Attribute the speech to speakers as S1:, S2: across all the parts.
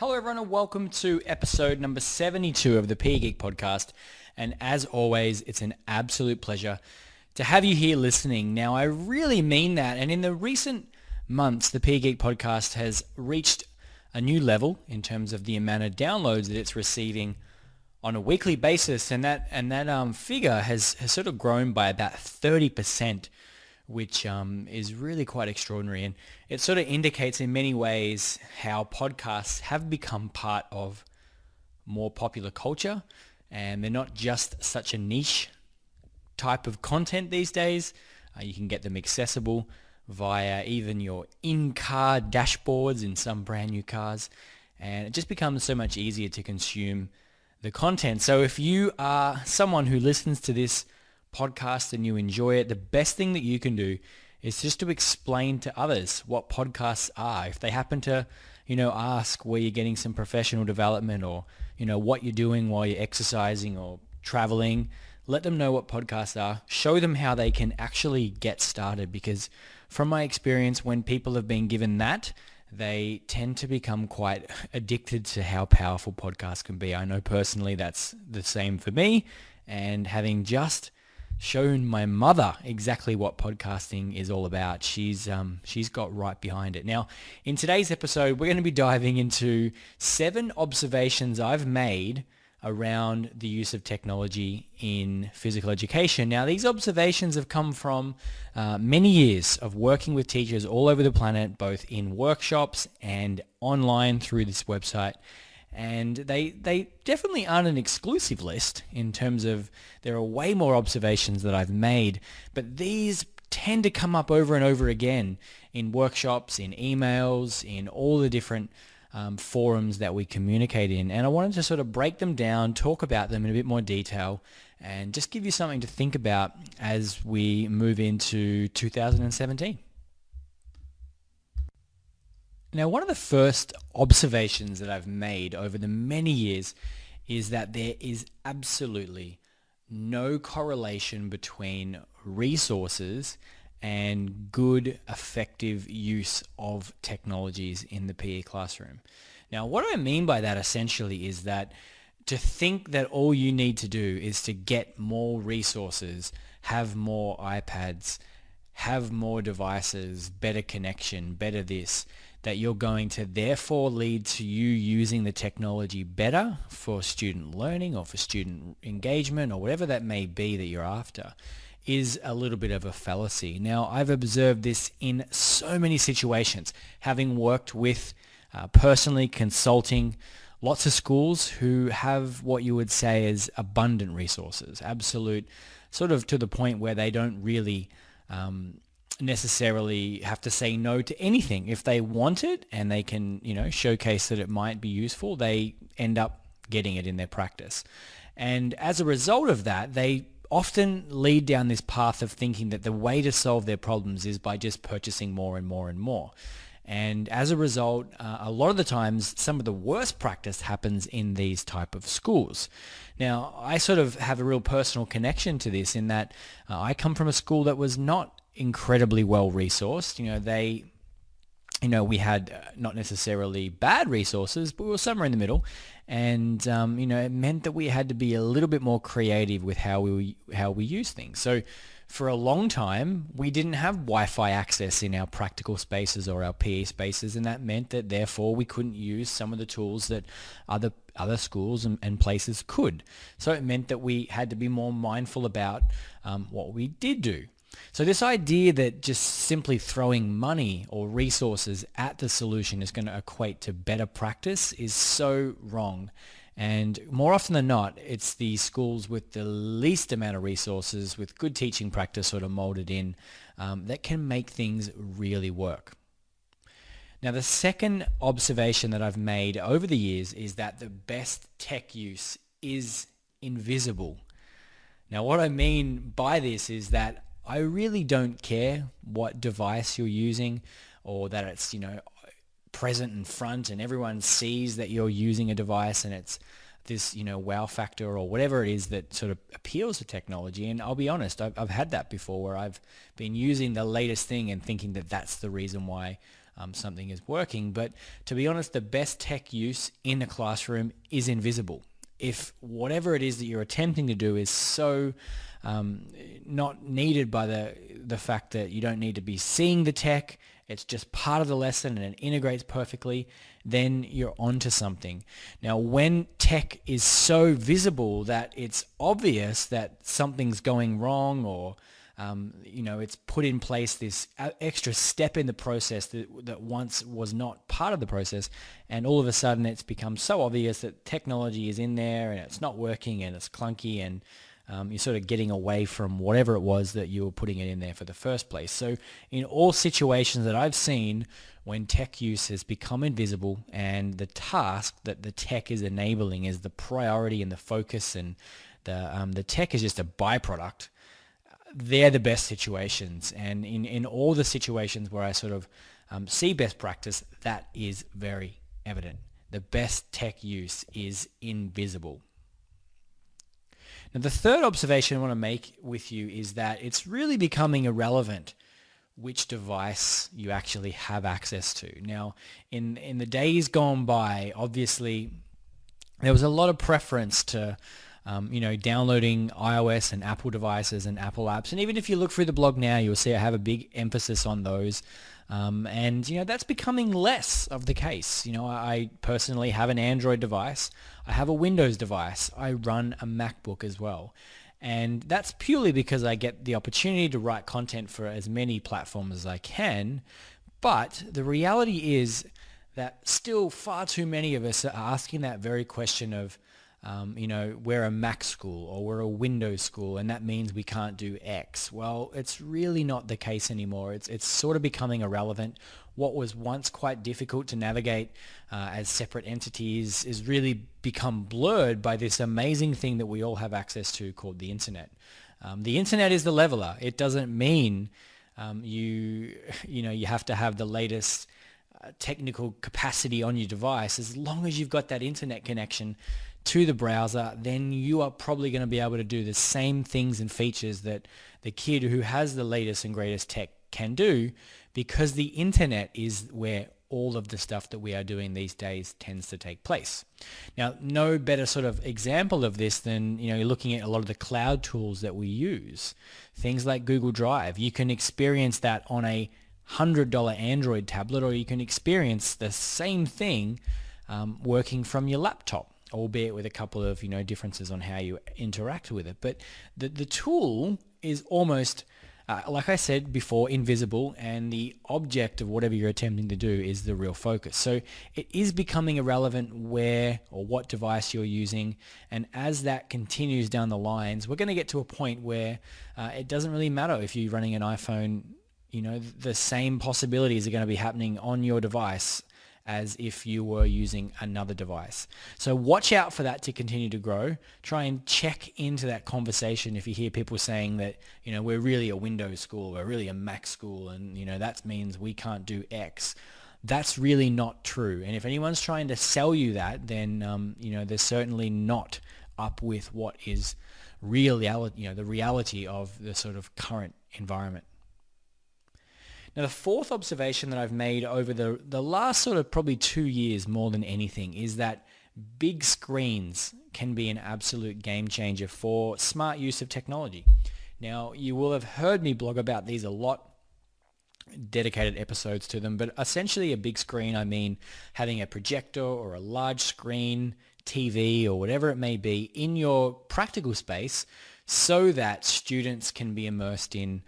S1: Hello everyone and welcome to episode number 72 of the PE Geek Podcast. And as always, it's an absolute pleasure to have you here listening. Now, I really mean that. And in the recent months, the PE Geek Podcast has reached a new level in terms of the amount of downloads that it's receiving on a weekly basis. And that figure has sort of grown by about 30%. Which is really quite extraordinary. And it sort of indicates in many ways how podcasts have become part of more popular culture, and they're not just such a niche type of content these days. You can get them accessible via even your in-car dashboards in some brand new cars, and it just becomes so much easier to consume the content. So if you are someone who listens to this podcast and you enjoy it, the best thing that you can do is just to explain to others what podcasts are. If they happen to, ask where you're getting some professional development or, what you're doing while you're exercising or traveling, let them know what podcasts are. Show them how they can actually get started, because from my experience, when people have been given that, they tend to become quite addicted to how powerful podcasts can be. I know personally that's the same for me, and having just shown my mother exactly what podcasting is all about, she's got right behind it. Now, in today's episode, we're going to be diving into 7 observations I've made around the use of technology in physical education. Now, these observations have come from many years of working with teachers all over the planet, both in workshops and online through this website. And they definitely aren't an exclusive list in terms of there are way more observations that I've made, but these tend to come up over and over again in workshops, in emails, in all the different forums that we communicate in. And I wanted to sort of break them down, talk about them in a bit more detail, and just give you something to think about as we move into 2017. Now, one of the first observations that I've made over the many years is that there is absolutely no correlation between resources and good, effective use of technologies in the PE classroom. Now, what I mean by that essentially is that to think that all you need to do is to get more resources, have more iPads, have more devices, better connection, better this, that you're going to therefore lead to you using the technology better for student learning or for student engagement or whatever that may be that you're after, is a little bit of a fallacy. Now, I've observed this in so many situations, having worked with, personally consulting lots of schools who have what you would say is abundant resources, absolute, sort of to the point where they don't really necessarily have to say no to anything. If they want it and they can, showcase that it might be useful, they end up getting it in their practice. And as a result of that, they often lead down this path of thinking that the way to solve their problems is by just purchasing more and more and more. And as a result, a lot of the times, some of the worst practice happens in these type of schools. Now, I sort of have a real personal connection to this in that I come from a school that was not incredibly well resourced. We had not necessarily bad resources, but we were somewhere in the middle. And, it meant that we had to be a little bit more creative with how we use things. So for a long time, we didn't have Wi-Fi access in our practical spaces or our PE spaces, and that meant that therefore we couldn't use some of the tools that other schools and places could. So it meant that we had to be more mindful about what we did do. So this idea that just simply throwing money or resources at the solution is going to equate to better practice is so wrong. And more often than not, it's the schools with the least amount of resources, with good teaching practice sort of molded in, that can make things really work. Now, the second observation that I've made over the years is that the best tech use is invisible. Now, what I mean by this is that I really don't care what device you're using, or that it's, present in front and everyone sees that you're using a device and it's this, wow factor or whatever it is that sort of appeals to technology. And I'll be honest, I've had that before where I've been using the latest thing and thinking that that's the reason why something is working. But to be honest, the best tech use in the classroom is invisible. If whatever it is that you're attempting to do is so not needed by the fact that you don't need to be seeing the tech, it's just part of the lesson and it integrates perfectly, then you're onto something. Now, when tech is so visible that it's obvious that something's going wrong, or it's put in place this extra step in the process that once was not part of the process, and all of a sudden it's become so obvious that technology is in there and it's not working and it's clunky, and you're sort of getting away from whatever it was that you were putting it in there for the first place. So in all situations that I've seen when tech use has become invisible and the task that the tech is enabling is the priority and the focus, and the tech is just a byproduct, they're the best situations. And in all the situations where I sort of see best practice, that is very evident. The best tech use is invisible. Now, the third observation I want to make with you is that it's really becoming irrelevant which device you actually have access to. Now, in the days gone by, obviously, there was a lot of preference to downloading iOS and Apple devices and Apple apps. And even if you look through the blog now, you'll see I have a big emphasis on those. And that's becoming less of the case. I personally have an Android device. I have a Windows device. I run a MacBook as well. And that's purely because I get the opportunity to write content for as many platforms as I can. But the reality is that still far too many of us are asking that very question of, we're a Mac school or we're a Windows school, and that means we can't do X. Well, it's really not the case anymore. It's sort of becoming irrelevant. What was once quite difficult to navigate as separate entities is really become blurred by this amazing thing that we all have access to called the internet. The internet is the leveler. It doesn't mean you have to have the latest technical capacity on your device. As long as you've got that internet connection to the browser, then you are probably going to be able to do the same things and features that the kid who has the latest and greatest tech can do, because the internet is where all of the stuff that we are doing these days tends to take place. Now, no better sort of example of this than, you're looking at a lot of the cloud tools that we use. Things like Google Drive. You can experience that on a $100 Android tablet, or you can experience the same thing working from your laptop, albeit with a couple of differences on how you interact with it. But the tool is almost, like I said before, invisible, and the object of whatever you're attempting to do is the real focus. So it is becoming irrelevant where or what device you're using, and as that continues down the lines, we're going to get to a point where it doesn't really matter if you're running an iPhone. The same possibilities are going to be happening on your device as if you were using another device. So watch out for that to continue to grow. Try and check into that conversation if you hear people saying that, we're really a Windows school, we're really a Mac school, and, that means we can't do X. That's really not true. And if anyone's trying to sell you that, then, they're certainly not up with what is reality, the reality of the sort of current environment. Now, the fourth observation that I've made over the last sort of probably 2 years more than anything is that big screens can be an absolute game changer for smart use of technology. Now, you will have heard me blog about these a lot, dedicated episodes to them, but essentially a big screen, I mean having a projector or a large screen, TV or whatever it may be in your practical space so that students can be immersed in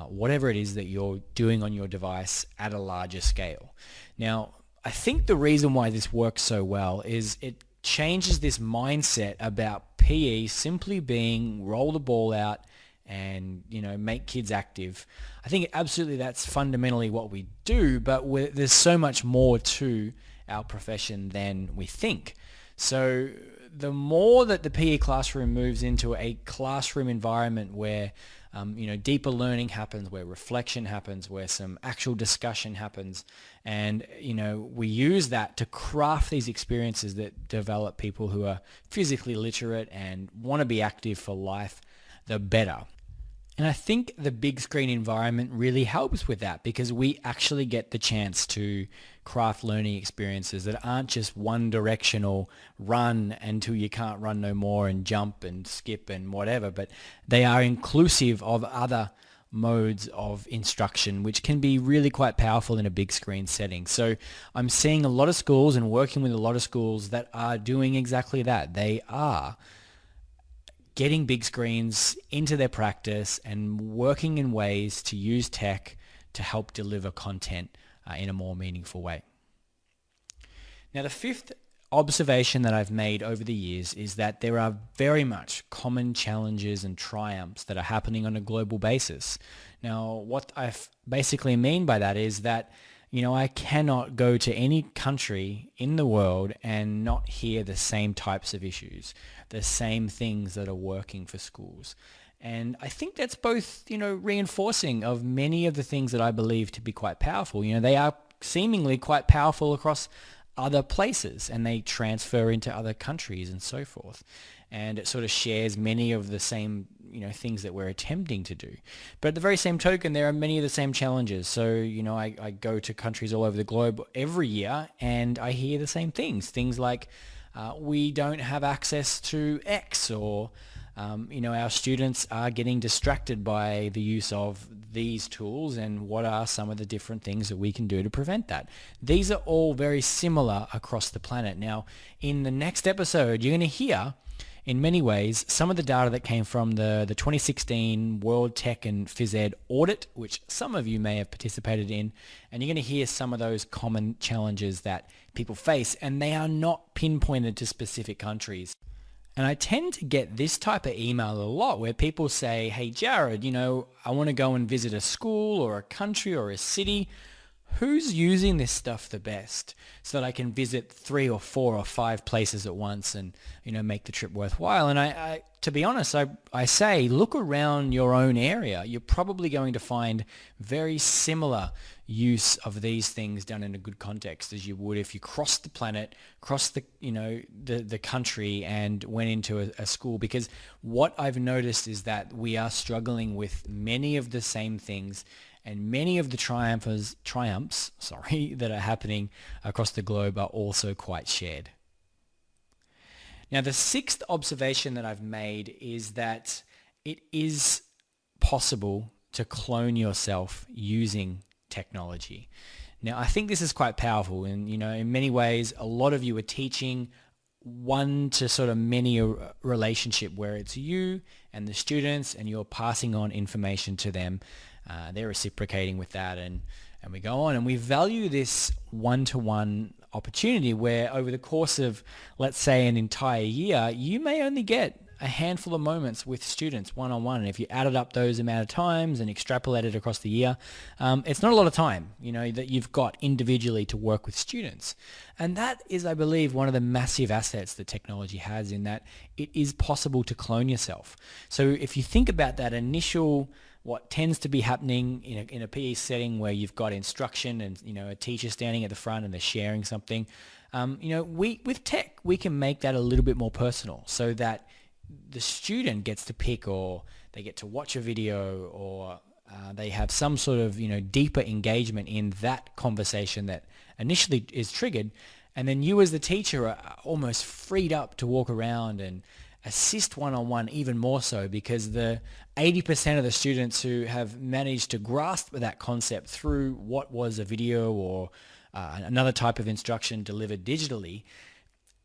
S1: whatever it is that you're doing on your device at a larger scale. Now, I think the reason why this works so well is it changes this mindset about PE simply being roll the ball out and, make kids active. I think absolutely that's fundamentally what we do, but there's so much more to our profession than we think. So the more that the PE classroom moves into a classroom environment where deeper learning happens, where reflection happens, where some actual discussion happens, and we use that to craft these experiences that develop people who are physically literate and want to be active for life, the better. And I think the big screen environment really helps with that because we actually get the chance to craft learning experiences that aren't just one directional run until you can't run no more and jump and skip and whatever, but they are inclusive of other modes of instruction, which can be really quite powerful in a big screen setting. So I'm seeing a lot of schools and working with a lot of schools that are doing exactly that. They are getting big screens into their practice and working in ways to use tech to help deliver content in a more meaningful way. Now, the fifth observation that I've made over the years is that there are very much common challenges and triumphs that are happening on a global basis. Now, what I basically mean by that is that I cannot go to any country in the world and not hear the same types of issues, the same things that are working for schools. And I think that's both, reinforcing of many of the things that I believe to be quite powerful. They are seemingly quite powerful across other places and they transfer into other countries and so forth. And it sort of shares many of the same, things that we're attempting to do. But at the very same token, there are many of the same challenges. So, I go to countries all over the globe every year and I hear the same things. Things like we don't have access to X, or, our students are getting distracted by the use of these tools, and what are some of the different things that we can do to prevent that. These are all very similar across the planet. Now, in the next episode, you're going to hear in many ways some of the data that came from the 2016 World Tech and Phys Ed audit, which some of you may have participated in, and you're going to hear some of those common challenges that people face, and they are not pinpointed to specific countries. And I tend to get this type of email a lot where people say, hey, Jarrod, I want to go and visit a school or a country or a city. Who's using this stuff the best so that I can visit 3 or 4 or 5 places at once and, make the trip worthwhile? And I to be honest, I say, look around your own area. You're probably going to find very similar use of these things done in a good context as you would if you crossed the planet, crossed the country and went into a school. Because what I've noticed is that we are struggling with many of the same things, and many of the triumphs that are happening across the globe are also quite shared. Now, the sixth observation that I've made is that it is possible to clone yourself using technology. Now, I think this is quite powerful, and in many ways, a lot of you are teaching one to sort of many relationship where it's you and the students, and you're passing on information to them. They're reciprocating with that, and we go on, and we value this one-to-one opportunity where over the course of, let's say, an entire year, you may only get a handful of moments with students one-on-one. And if you added up those amount of times and extrapolated across the year, it's not a lot of time, that you've got individually to work with students. And that is, I believe, one of the massive assets that technology has, in that it is possible to clone yourself. So if you think about that initial, what tends to be happening in a PE setting where you've got instruction and a teacher standing at the front and they're sharing something, with tech we can make that a little bit more personal, so that the student gets to pick, or they get to watch a video, or they have some sort of deeper engagement in that conversation that initially is triggered, and then you as the teacher are almost freed up to walk around and assist one-on-one even more so, because the 80% of the students who have managed to grasp that concept through what was a video or another type of instruction delivered digitally,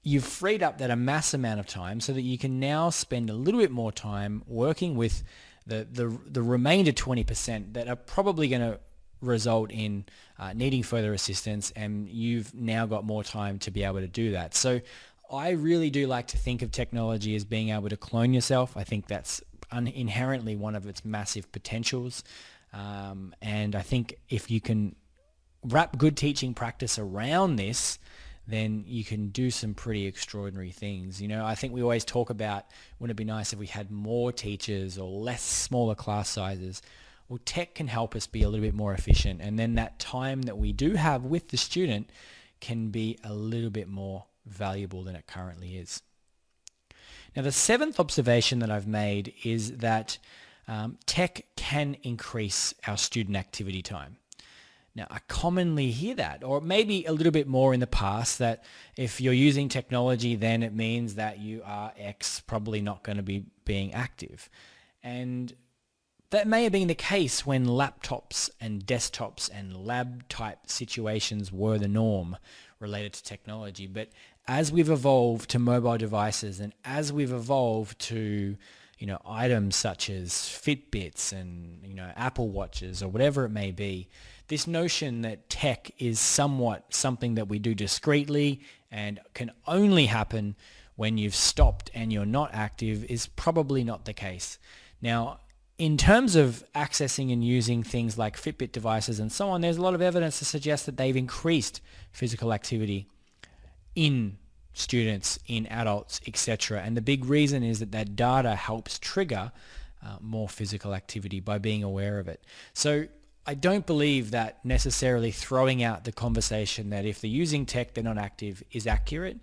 S1: you've freed up that a mass amount of time so that you can now spend a little bit more time working with the remainder 20% that are probably going to result in needing further assistance, and you've now got more time to be able to do that. So I really do like to think of technology as being able to clone yourself. I think that's inherently one of its massive potentials. And I think if you can wrap good teaching practice around this, then you can do some pretty extraordinary things. I think we always talk about, wouldn't it be nice if we had more teachers or less smaller class sizes? Well, tech can help us be a little bit more efficient. And then that time that we do have with the student can be a little bit more valuable than it currently is. Now, the seventh observation that I've made is that tech can increase our student activity time. Now, I commonly hear that, or maybe a little bit more in the past, that if you're using technology, then it means that you are X, probably not going to be being active. And that may have been the case when laptops and desktops and lab type situations were the norm related to technology. But as we've evolved to mobile devices and as we've evolved to items such as Fitbits and Apple Watches or whatever it may be, this notion that tech is somewhat something that we do discreetly and can only happen when you've stopped and you're not active is probably not the case. Now, in terms of accessing and using things like Fitbit devices and so on, there's a lot of evidence to suggest that they've increased physical activity in students, in adults, etc. And the big reason is that data helps trigger more physical activity by being aware of it. So I don't believe that necessarily throwing out the conversation that if they're using tech, they're not active is accurate.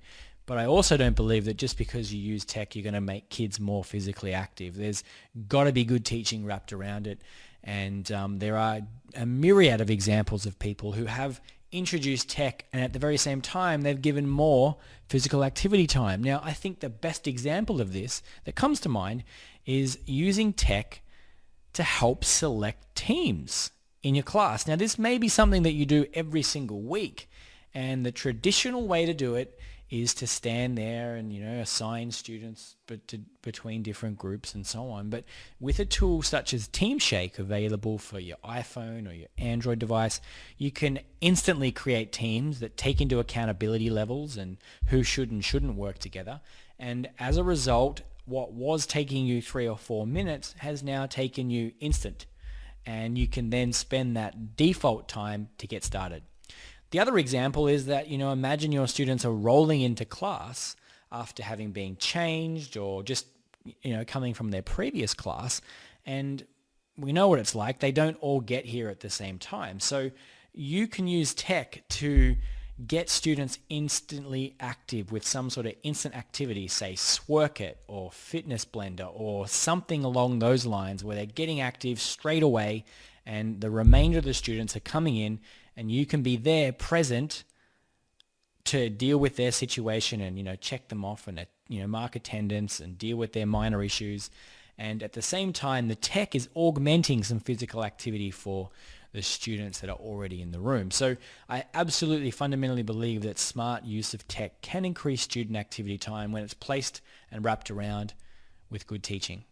S1: But I also don't believe that just because you use tech, you're going to make kids more physically active. There's got to be good teaching wrapped around it. And there are a myriad of examples of people who have introduced tech and at the very same time, they've given more physical activity time. Now, I think the best example of this that comes to mind is using tech to help select teams in your class. Now, this may be something that you do every single week. And the traditional way to do it is to stand there and, assign students between different groups and so on. But with a tool such as TeamShake available for your iPhone or your Android device, you can instantly create teams that take into accountability levels and who should and shouldn't work together. And as a result, what was taking you 3 or 4 minutes has now taken you instant. And you can then spend that default time to get started. The other example is that, imagine your students are rolling into class after having been changed or just, coming from their previous class. And we know what it's like. They don't all get here at the same time. So you can use tech to get students instantly active with some sort of instant activity, say Swerkit or Fitness Blender or something along those lines where they're getting active straight away and the remainder of the students are coming in and you can be there present to deal with their situation and, check them off and, mark attendance and deal with their minor issues. And at the same time, the tech is augmenting some physical activity for the students that are already in the room. So I absolutely fundamentally believe that smart use of tech can increase student activity time when it's placed and wrapped around with good teaching.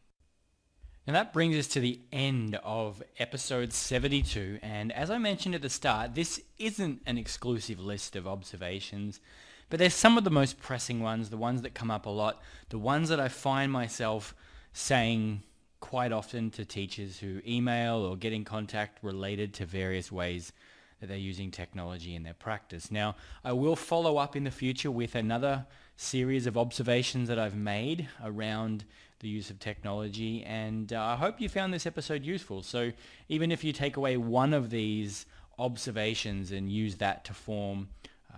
S1: And that brings us to the end of episode 72. And as I mentioned at the start, this isn't an exclusive list of observations, but there's some of the most pressing ones, the ones that come up a lot, the ones that I find myself saying quite often to teachers who email or get in contact related to various ways that they're using technology in their practice. Now, I will follow up in the future with another series of observations that I've made around the use of technology, and I hope you found this episode useful. So even if you take away one of these observations and use that to form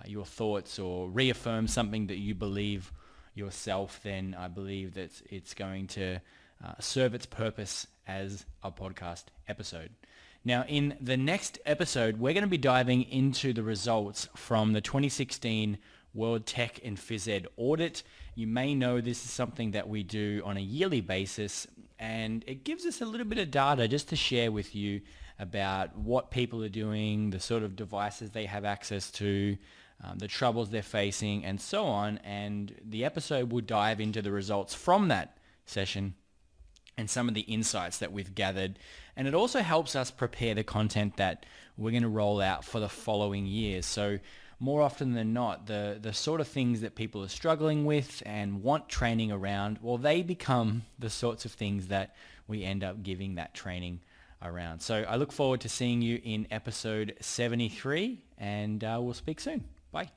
S1: your thoughts or reaffirm something that you believe yourself, then I believe that it's going to serve its purpose as a podcast episode. Now, in the next episode, we're going to be diving into the results from the 2016 World Tech and Phys Ed audit. You may know this is something that we do on a yearly basis, and it gives us a little bit of data just to share with you about what people are doing, the sort of devices they have access to, the troubles they're facing, and so on. And the episode will dive into the results from that session and some of the insights that we've gathered. And it also helps us prepare the content that we're going to roll out for the following years. So more often than not, the sort of things that people are struggling with and want training around, well, they become the sorts of things that we end up giving that training around. So I look forward to seeing you in episode 73, and we'll speak soon. Bye.